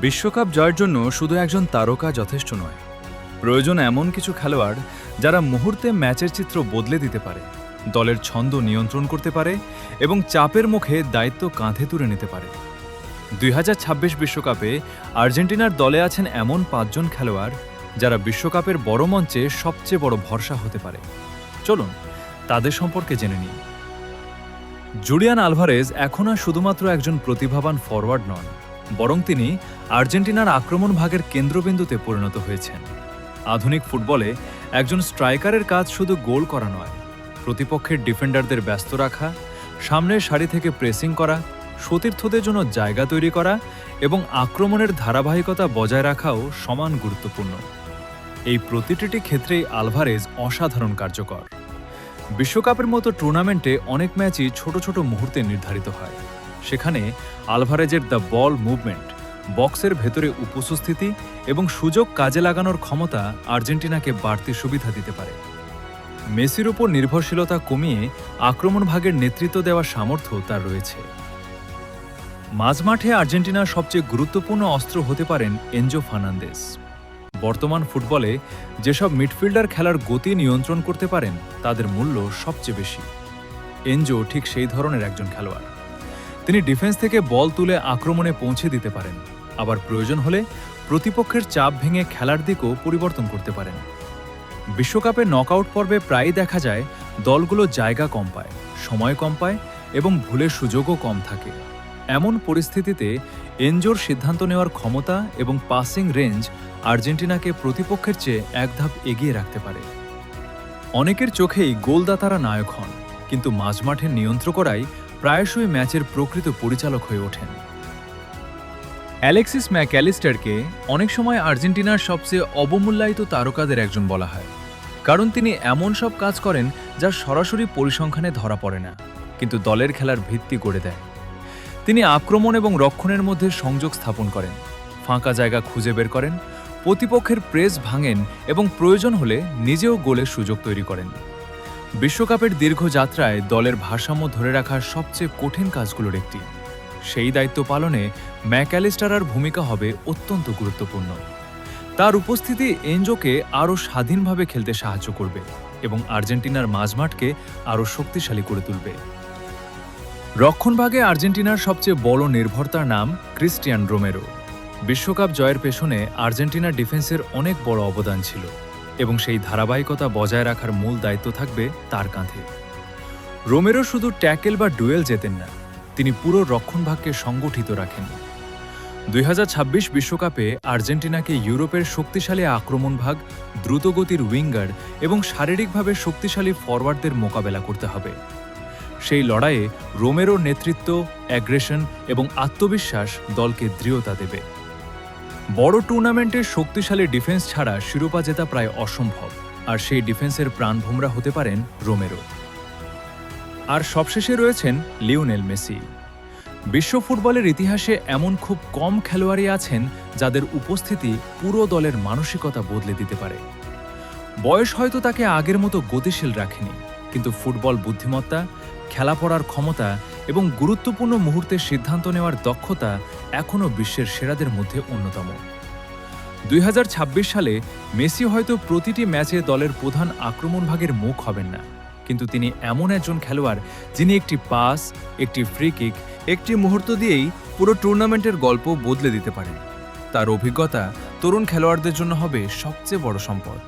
বিশ্বকাপ জয়ের জন্য শুধু একজন তারকা যথেষ্ট নয়, প্রয়োজন এমন কিছু খেলোয়াড় যারা মুহূর্তে ম্যাচের চিত্র বদলে দিতে পারে, দলের ছন্দ নিয়ন্ত্রণ করতে পারে এবং চাপের মুখে দায়িত্ব কাঁধে তুলে নিতে পারে। 2026 বিশ্বকাপে আর্জেন্টিনার দলে আছেন এমন 5 জন খেলোয়াড় যারা বিশ্বকাপের বড় মঞ্চে সবচেয়ে বড় ভরসা হতে পারে। চলুন তাদের সম্পর্কে জেনে নিই। জুলিয়ান আলভারেজ এখন আর শুধুমাত্র একজন প্রতিভাবান ফরওয়ার্ড নন, বরং তিনি আর্জেন্টিনার আক্রমণ ভাগের কেন্দ্রবিন্দুতে পরিণত হয়েছেন। আধুনিক ফুটবলে একজন স্ট্রাইকারের কাজ শুধু গোল করা নয়, প্রতিপক্ষের ডিফেন্ডারদের ব্যস্ত রাখা, সামনের সারি থেকে প্রেসিং করা, সতীর্থদের জন্য জায়গা তৈরি করা এবং আক্রমণের ধারাবাহিকতা বজায় রাখাও সমান গুরুত্বপূর্ণ। এই প্রতিটি ক্ষেত্রেই আলভারেজ অসাধারণ কার্যকর। বিশ্বকাপের মতো টুর্নামেন্টে অনেক ম্যাচই ছোট ছোট মুহূর্তে নির্ধারিত হয়। সেখানে আলভারেজের দ্য বল মুভমেন্ট, বক্সের ভেতরে উপস্থিতি এবং সুযোগ কাজে লাগানোর ক্ষমতা আর্জেন্টিনাকে বাড়তি সুবিধা দিতে পারে। মেসির উপর নির্ভরশীলতা কমিয়ে আক্রমণ ভাগের নেতৃত্ব দেওয়ার সামর্থ্য তার রয়েছে। মাঝমাঠে আর্জেন্টিনার সবচেয়ে গুরুত্বপূর্ণ অস্ত্র হতে পারেন এনজো ফার্নান্দেস। বর্তমান ফুটবলে যেসব মিডফিল্ডার খেলার গতি নিয়ন্ত্রণ করতে পারেন তাদের মূল্য সবচেয়ে বেশি। এনজো ঠিক সেই ধরনের একজন খেলোয়াড়। তিনি ডিফেন্স থেকে বল তুলে আক্রমণে পৌঁছে দিতে পারেন, আবার প্রয়োজন হলে প্রতিপক্ষের চাপ ভেঙে খেলার দিকও পরিবর্তন করতে পারেন। বিশ্বকাপে নকআউট পর্বে প্রায়ই দেখা যায় দলগুলো জায়গা কম পায়, সময় কম পায় এবং ভুলের সুযোগও কম থাকে। এমন পরিস্থিতিতে এনজোর সিদ্ধান্ত নেওয়ার ক্ষমতা এবং পাসিং রেঞ্জ আর্জেন্টিনাকে প্রতিপক্ষের চেয়ে এক ধাপ এগিয়ে রাখতে পারে। অনেকের চোখেই গোলদাতারা নায়ক হন, কিন্তু মাঝমাঠে নিয়ন্ত্রকরাই প্রায়শই ম্যাচের প্রকৃত পরিচালক হয়ে ওঠেন। অ্যালেক্সিস ম্যাকঅ্যালিস্টারকে অনেক সময় আর্জেন্টিনার সবচেয়ে অবমূল্যায়িত তারকাদের একজন বলা হয়, কারণ তিনি এমন সব কাজ করেন যা সরাসরি পরিসংখ্যানে ধরা পড়ে না, কিন্তু দলের খেলার ভিত্তি গড়ে দেয়। তিনি আক্রমণ এবং রক্ষণের মধ্যে সংযোগ স্থাপন করেন, ফাঁকা জায়গা খুঁজে বের করেন, প্রতিপক্ষের প্রেস ভাঙেন এবং প্রয়োজন হলে নিজেও গোলের সুযোগ তৈরি করেন। বিশ্বকাপের দীর্ঘ যাত্রায় দলের ভারসাম্য ধরে রাখার সবচেয়ে কঠিন কাজগুলোর একটি। সেই দায়িত্ব পালনে ম্যাকঅ্যালিস্টারের ভূমিকা হবে অত্যন্ত গুরুত্বপূর্ণ। তার উপস্থিতি এনজোকে আরও স্বাধীনভাবে খেলতে সাহায্য করবে এবং আর্জেন্টিনার মাঝমাঠকে আরও শক্তিশালী করে তুলবে। রক্ষণভাগে আর্জেন্টিনার সবচেয়ে বড় নির্ভরতার নাম ক্রিস্টিয়ান রোমেরো। বিশ্বকাপ জয়ের পেছনে আর্জেন্টিনার ডিফেন্সের অনেক বড় অবদান ছিল এবং সেই ধারাবাহিকতা বজায় রাখার মূল দায়িত্ব থাকবে তার কাঁধে। রোমেরো শুধু ট্যাকেল বা ডুয়েল জেতেন না, তিনি পুরো রক্ষণভাগকে সংগঠিত রাখেন। 2026 বিশ্বকাপে আর্জেন্টিনাকে ইউরোপের শক্তিশালী আক্রমণভাগ, দ্রুতগতির উইঙ্গার এবং শারীরিকভাবে শক্তিশালী ফরওয়ার্ডদের মোকাবেলা করতে হবে। সেই লড়াইয়ে রোমেরোর নেতৃত্ব, অ্যাগ্রেশন এবং আত্মবিশ্বাস দলকে দৃঢ়তা দেবে। বড় টুর্নামেন্টে শক্তিশালী ডিফেন্স ছাড়া শিরোপা জেতা প্রায় অসম্ভব, আর সেই ডিফেন্সের প্রাণভোমরা হতে পারেন রোমেরো। আর সবশেষে রয়েছেন লিওনেল মেসি। বিশ্ব ফুটবলের ইতিহাসে এমন খুব কম খেলোয়াড়ই আছেন যাদের উপস্থিতি পুরো দলের মানসিকতা বদলে দিতে পারে। বয়স হয়তো তাকে আগের মতো গতিশীল রাখেনি, কিন্তু ফুটবল বুদ্ধিমত্তা, খেলা পড়ার ক্ষমতা এবং গুরুত্বপূর্ণ মুহূর্তে সিদ্ধান্ত নেওয়ার দক্ষতা এখনও বিশ্বের সেরাদের মধ্যে অন্যতম। 2026 সালে মেসি হয়তো প্রতিটি ম্যাচে দলের প্রধান আক্রমণভাগের মুখ হবেন না, কিন্তু তিনি এমন একজন খেলোয়াড় যিনি একটি পাস, একটি ফ্রি কিক, একটি মুহূর্ত দিয়েই পুরো টুর্নামেন্টের গল্প বদলে দিতে পারেন। তার অভিজ্ঞতা তরুণ খেলোয়াড়দের জন্য হবে সবচেয়ে বড় সম্পদ।